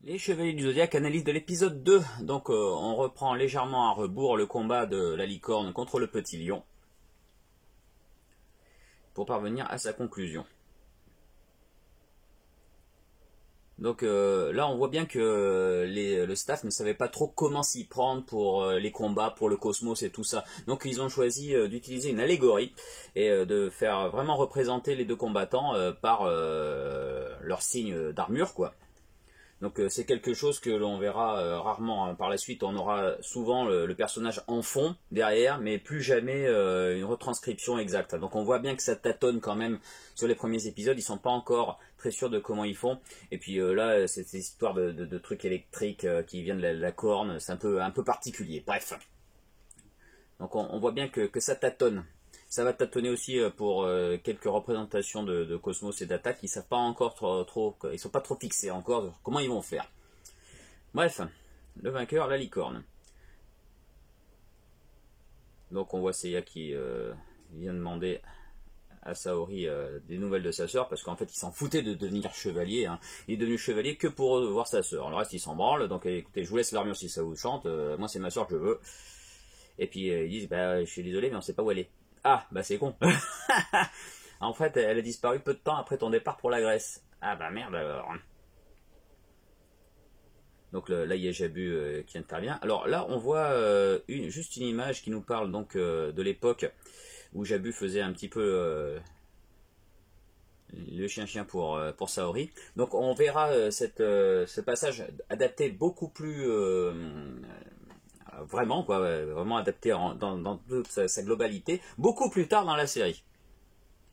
Les Chevaliers du Zodiaque, analyse de l'épisode 2. Donc on reprend légèrement à rebours le combat de la licorne contre le petit lion. Pour parvenir à sa conclusion. Donc là on voit bien que le staff ne savait pas trop comment s'y prendre pour les combats, pour le cosmos et tout ça. Donc ils ont choisi d'utiliser une allégorie et de faire vraiment représenter les deux combattants par leur signe d'armure, quoi. Donc c'est quelque chose que l'on verra rarement, hein. Par la suite on aura souvent le personnage en fond derrière, mais plus jamais une retranscription exacte. Donc on voit bien que ça tâtonne quand même sur les premiers épisodes, ils sont pas encore très sûrs de comment ils font. Et puis là cette histoire de trucs électriques qui viennent de la corne, c'est un peu particulier, bref. Donc on voit bien que ça tâtonne. Ça va tâtonner aussi pour quelques représentations de Cosmos et d'Attaque qui savent pas encore trop, ils sont pas trop fixés encore sur comment ils vont faire. Bref, le vainqueur, la licorne. Donc on voit Seiya qui vient demander à Saori des nouvelles de sa sœur, parce qu'en fait il s'en foutait de devenir chevalier, hein. Il est devenu chevalier que pour voir sa sœur. Le reste il s'en branle, donc écoutez, je vous laisse l'armure si ça vous chante, moi c'est ma sœur que je veux. Et puis ils disent, bah je suis désolé mais on sait pas où elle est. Ah, bah c'est con. En fait, elle a disparu peu de temps après ton départ pour la Grèce. Ah bah merde alors. Donc là, il y a Jabu qui intervient. Alors là, on voit juste une image qui nous parle donc de l'époque où Jabu faisait un petit peu le chien-chien pour Saori. Donc on verra ce passage adapté beaucoup plus... vraiment quoi, vraiment adapté dans toute sa globalité, beaucoup plus tard dans la série.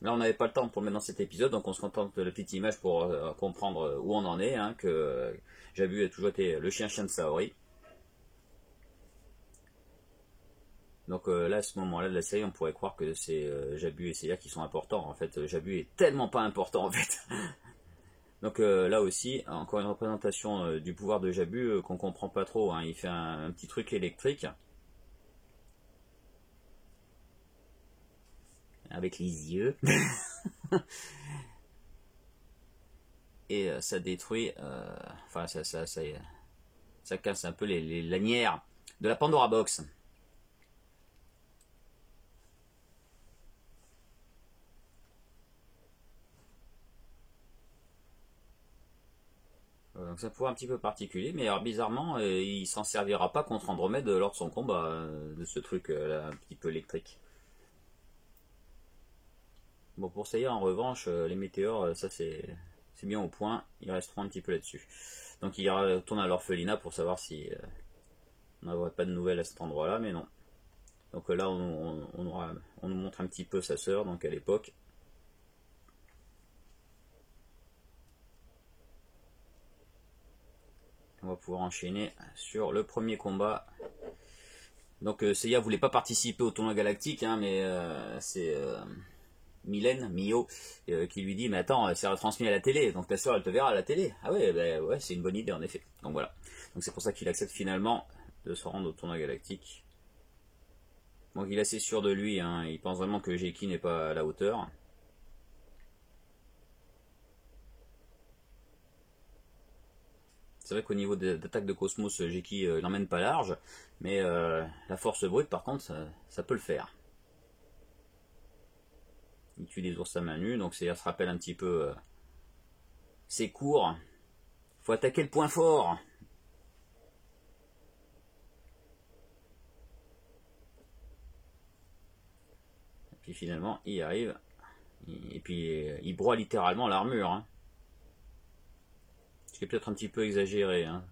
Là on n'avait pas le temps pour le mettre dans cet épisode, donc on se contente de la petite image pour comprendre où on en est, hein, que Jabu a toujours été le chien-chien de Saori. Donc là à ce moment-là de la série on pourrait croire que c'est Jabu et Seiya qui sont importants. En fait Jabu est tellement pas important en fait. Donc là aussi, encore une représentation du pouvoir de Jabu qu'on comprend pas trop, hein. Il fait un petit truc électrique. Avec les yeux. Et ça détruit, enfin ça casse un peu les lanières de la Pandora Box. Donc c'est un pouvoir un petit peu particulier, mais alors bizarrement, il s'en servira pas contre Andromède lors de son combat, de ce truc là, un petit peu électrique. Bon, pour Seiya en revanche, les météores, ça c'est bien au point, ils resteront un petit peu là-dessus. Donc il retourne à l'orphelinat pour savoir si on n'aurait pas de nouvelles à cet endroit-là, mais non. Donc là on nous montre un petit peu sa sœur, donc à l'époque. On va pouvoir enchaîner sur le premier combat. Donc Seiya voulait pas participer au tournoi galactique, hein, mais c'est Mio qui lui dit, mais attends, c'est retransmis à la télé, donc ta soeur elle te verra à la télé. Ah ouais, bah, ouais, c'est une bonne idée en effet. Donc voilà. Donc c'est pour ça qu'il accepte finalement de se rendre au tournoi galactique. Donc il est assez sûr de lui, hein, il pense vraiment que Geki n'est pas à la hauteur. C'est vrai qu'au niveau d'attaque de Cosmos, Geki n'emmène pas large, mais la force brute par contre, ça peut le faire. Il tue des ours à main nue, donc ça se rappelle un petit peu ses cours. Faut attaquer le point fort. Et puis finalement, il y arrive. Et puis il broie littéralement l'armure, hein. Ce qui est peut-être un petit peu exagéré, hein.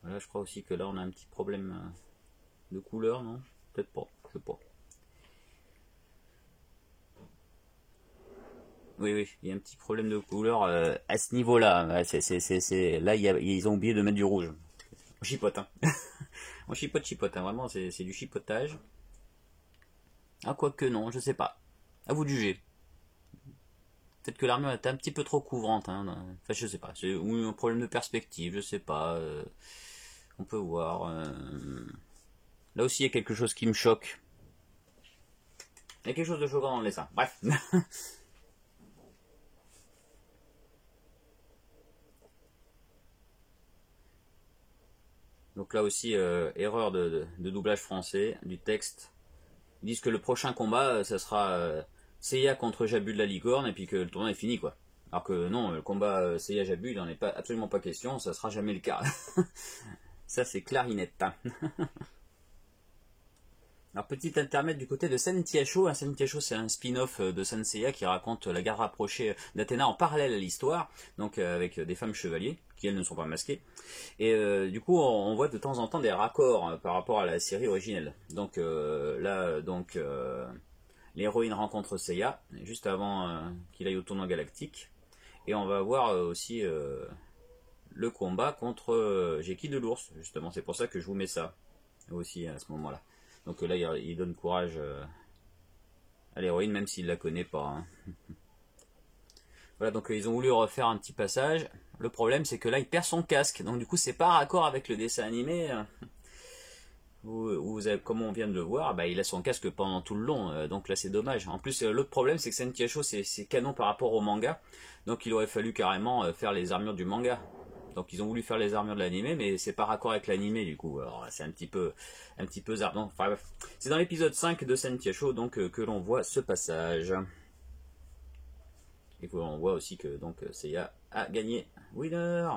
Voilà, je crois aussi que là on a un petit problème de couleur, non? Peut-être pas, je sais pas. Oui, il y a un petit problème de couleur à ce niveau-là. Là, ils ont oublié de mettre du rouge. On chipote, hein. On chipote, hein. Vraiment, c'est du chipotage. Ah, quoique non, je sais pas. À vous de juger. Peut-être que l'armure était un petit peu trop couvrante, hein. Enfin, je sais pas. C'est ou un problème de perspective, je sais pas. On peut voir. Là aussi, il y a quelque chose qui me choque. Il y a quelque chose de choquant dans le dessin. Bref. Donc là aussi, erreur de doublage français du texte. Ils disent que le prochain combat, ça sera Seiya contre Jabu de la licorne, et puis que le tournoi est fini, quoi. Alors que non, le combat Seiya-Jabu, il n'en est pas, absolument pas question, ça sera jamais le cas. Ça, c'est clarinette. Hein. Alors, petit intermède du côté de Sentiacho. Sentiacho, c'est un spin-off de Senseiya qui raconte la guerre rapprochée d'Athéna en parallèle à l'histoire, donc avec des femmes chevaliers, qui elles ne sont pas masquées. Et du coup, on voit de temps en temps des raccords par rapport à la série originelle. Donc là, l'héroïne rencontre Seiya, juste avant qu'il aille au tournoi galactique. Et on va voir aussi le combat contre Jeki de l'ours, justement. C'est pour ça que je vous mets ça aussi à ce moment-là. Donc là, il donne courage à l'héroïne, même s'il la connaît pas. Hein. Voilà, donc ils ont voulu refaire un petit passage. Le problème, c'est que là, il perd son casque. Donc du coup, c'est pas raccord avec le dessin animé. Comme on vient de le voir, bah, il a son casque pendant tout le long. Donc là, c'est dommage. En plus, l'autre problème, c'est que Sentiacho, c'est canon par rapport au manga. Donc il aurait fallu carrément faire les armures du manga. Donc ils ont voulu faire les armures de l'animé, mais c'est pas raccord avec l'animé du coup. Alors c'est un petit peu zard. Enfin bref. C'est dans l'épisode 5 de Sentiacho donc que l'on voit ce passage. Et que l'on voit aussi que donc Seiya a gagné. Winner.